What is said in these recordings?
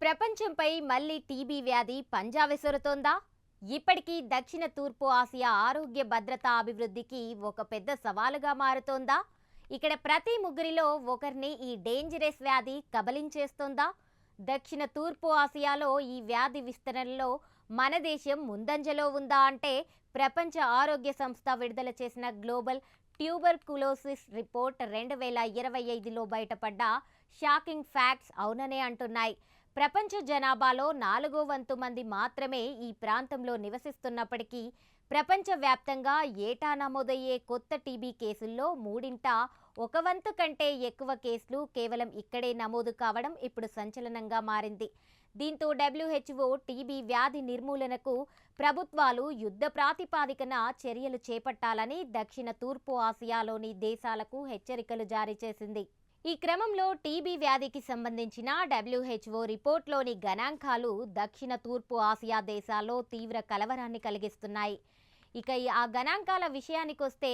ప్రపంచంపై మళ్లీ టీబీ వ్యాధి పంజా విసురుతోందా? ఇప్పటికీ దక్షిణ తూర్పు ఆసియా ఆరోగ్య భద్రతా అభివృద్ధికి ఒక పెద్ద సవాలుగా మారుతోందా? ఇక్కడ ప్రతి ముగ్గురిలో ఒకరిని ఈ డేంజరస్ వ్యాధి కబలించేస్తోందా? దక్షిణ తూర్పు ఆసియాలో ఈ వ్యాధి విస్తరణలో మన దేశం ముందంజలో ఉందా అంటే ప్రపంచ ఆరోగ్య సంస్థ విడుదల చేసిన గ్లోబల్ ట్యూబర్కులోసిస్ రిపోర్ట్ 2025లో బయటపడ్డ షాకింగ్ ఫ్యాక్ట్స్ అవుననే అంటున్నాయి. ప్రపంచ జనాభాలో 4వ వంతు మంది మాత్రమే ఈ ప్రాంతంలో నివసిస్తున్నప్పటికీ ప్రపంచవ్యాప్తంగా ఏటా నమోదయ్యే కొత్త టీబీ కేసుల్లో మూడింట ఒక వంతు కంటే ఎక్కువ కేసులు కేవలం ఇక్కడే నమోదు కావడం ఇప్పుడు సంచలనంగా మారింది. దీంతో WHO టీబీ వ్యాధి నిర్మూలనకు ప్రభుత్వాలు యుద్ధ ప్రాతిపాదికన చర్యలు చేపట్టాలని దక్షిణ తూర్పు ఆసియాలోని దేశాలకు హెచ్చరికలు జారీ చేసింది. ఈ క్రమంలో టీబీ వ్యాధికి సంబంధించిన WHO రిపోర్ట్లోని గణాంకాలు దక్షిణ తూర్పు ఆసియా దేశాల్లో తీవ్ర కలవరాన్ని కలిగిస్తున్నాయి. ఇక ఆ గణాంకాల విషయానికొస్తే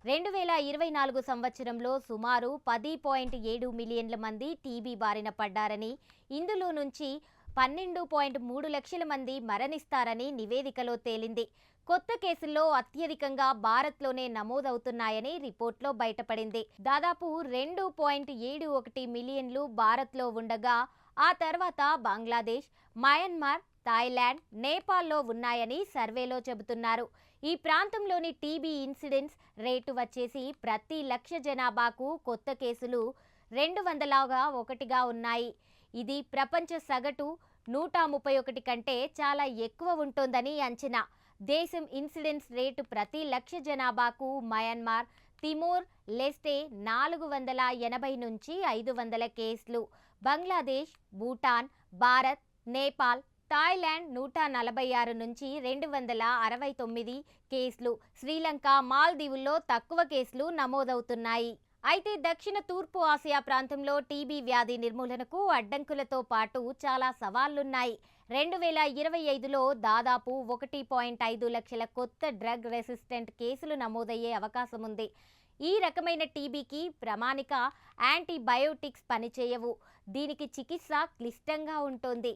2024 సంవత్సరంలో సుమారు 10.7 మిలియన్ల మంది టీబీ బారిన పడ్డారని, ఇందులో నుంచి 12.3 లక్షల మంది మరణిస్తారని నివేదికలో తేలింది. కొత్త కేసుల్లో అత్యధికంగా భారత్లోనే నమోదవుతున్నాయని రిపోర్ట్లో బయటపడింది. దాదాపు 2.71 మిలియన్లు భారత్లో ఉండగా ఆ తర్వాత బంగ్లాదేశ్, మయన్మార్, థాయిలాండ్, నేపాల్లో ఉన్నాయని సర్వేలో చెబుతున్నారు. ఈ ప్రాంతంలోని టీబీ ఇన్సిడెన్స్ రేటు వచ్చేసి ప్రతి లక్ష జనాభాకు కొత్త కేసులు 201గా ఉన్నాయి. ఇది ప్రపంచ సగటు 131 కంటే చాలా ఎక్కువ ఉంటుందని అంచనా. దేశం ఇన్సిడెన్స్ రేటు ప్రతి లక్ష జనాభాకు మయన్మార్, తిమోర్ లెస్టే 480 నుంచి 500 కేసులు, బంగ్లాదేశ్, భూటాన్, భారత్, నేపాల్, థాయిలాండ్ 146 నుంచి 269 కేసులు, శ్రీలంక, మాల్దీవుల్లో తక్కువ కేసులు నమోదవుతున్నాయి. అయితే దక్షిణ తూర్పు ఆసియా ప్రాంతంలో టీబీ వ్యాధి నిర్మూలనకు అడ్డంకులతో పాటు చాలా సవాళ్లున్నాయి. 2025లో దాదాపు 1.5 లక్షల కొత్త డ్రగ్ రెసిస్టెంట్ కేసులు నమోదయ్యే అవకాశం ఉంది. ఈ రకమైన టీబీకి ప్రామాణిక యాంటీబయోటిక్స్ పనిచేయవు. దీనికి చికిత్స క్లిష్టంగా ఉంటుంది,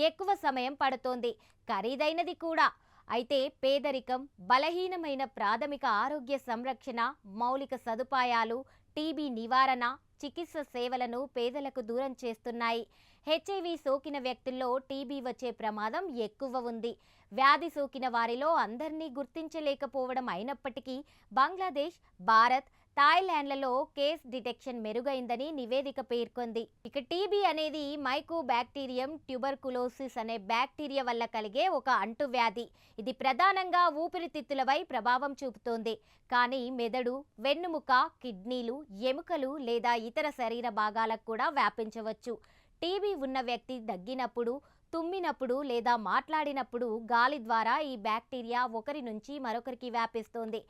ఎక్కువ సమయం పడుతోంది, ఖరీదైనది కూడా. అయితే పేదరికం, బలహీనమైన ప్రాథమిక ఆరోగ్య సంరక్షణ, మౌలిక సదుపాయాలు టీబీ నివారణ, చికిత్స సేవలను పేదలకు దూరం చేస్తున్నాయి. హెచ్ఐవి సోకిన వ్యక్తుల్లో టీబీ వచ్చే ప్రమాదం ఎక్కువ ఉంది. వ్యాధి సోకిన వారిలో అందరినీ గుర్తించలేకపోవడం అయినప్పటికీ బంగ్లాదేశ్, భారత్, థాయిలాండ్లలో కేస్ డిటెక్షన్ మెరుగైందని నివేదిక పేర్కొంది. ఇక టీబీ అనేది మైకోబాక్టీరియం ట్యూబర్కులోసిస్ అనే బ్యాక్టీరియా వల్ల కలిగే ఒక అంటువ్యాధి. ఇది ప్రధానంగా ఊపిరితిత్తులపై ప్రభావం చూపుతోంది. కానీ మెదడు, వెన్నుముక, కిడ్నీలు, ఎముకలు లేదా ఇతర శరీర భాగాలకు కూడా వ్యాపించవచ్చు. టీబీ ఉన్న వ్యక్తి దగ్గినప్పుడు, తుమ్మినప్పుడు లేదా మాట్లాడినప్పుడు గాలి ద్వారా ఈ బ్యాక్టీరియా ఒకరి నుంచి మరొకరికి వ్యాపిస్తోంది.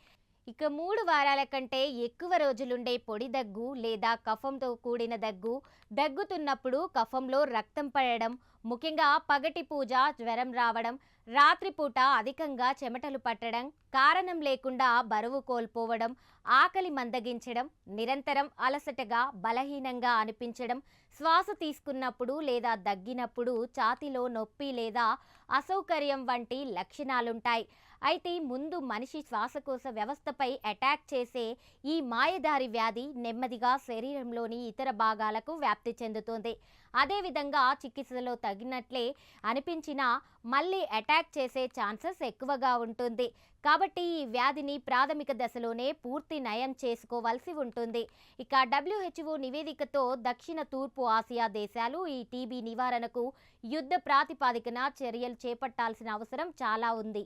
ఇక 3 వారాల కంటే ఎక్కువ రోజులుండే పొడి దగ్గు లేదా కఫంతో కూడిన దగ్గు, దగ్గుతున్నప్పుడు కఫంలో రక్తం పడడం, ముఖ్యంగా పగటి పూజ జ్వరం రావడం, రాత్రిపూట అధికంగా చెమటలు పట్టడం, కారణం లేకుండా బరువు కోల్పోవడం, ఆకలి మందగించడం, నిరంతరం అలసటగా బలహీనంగా అనిపించడం, శ్వాస తీసుకున్నప్పుడు లేదా దగ్గినప్పుడు ఛాతీలో నొప్పి లేదా అసౌకర్యం వంటి లక్షణాలుంటాయి. అయితే ముందు మనిషి శ్వాసకోశ వ్యవస్థపై అటాక్ చేసే ఈ మాయదారి వ్యాధి నెమ్మదిగా శరీరంలోని ఇతర భాగాలకు వ్యాప్తి చెందుతుంది. అదేవిధంగా చికిత్సలో తగినట్లే అనిపించినా మళ్ళీ అటాక్ చేసే ఛాన్సెస్ ఎక్కువగా ఉంటుంది. కాబట్టి ఈ వ్యాధిని ప్రాథమిక దశలోనే పూర్తి నయం చేసుకోవాల్సి ఉంటుంది. ఇక WHO నివేదికతో దక్షిణ తూర్పు ఆసియా దేశాలు ఈ టీబీ నివారణకు యుద్ధ ప్రాతిపాదికన చర్యలు చేపట్టాల్సిన అవసరం చాలా ఉంది.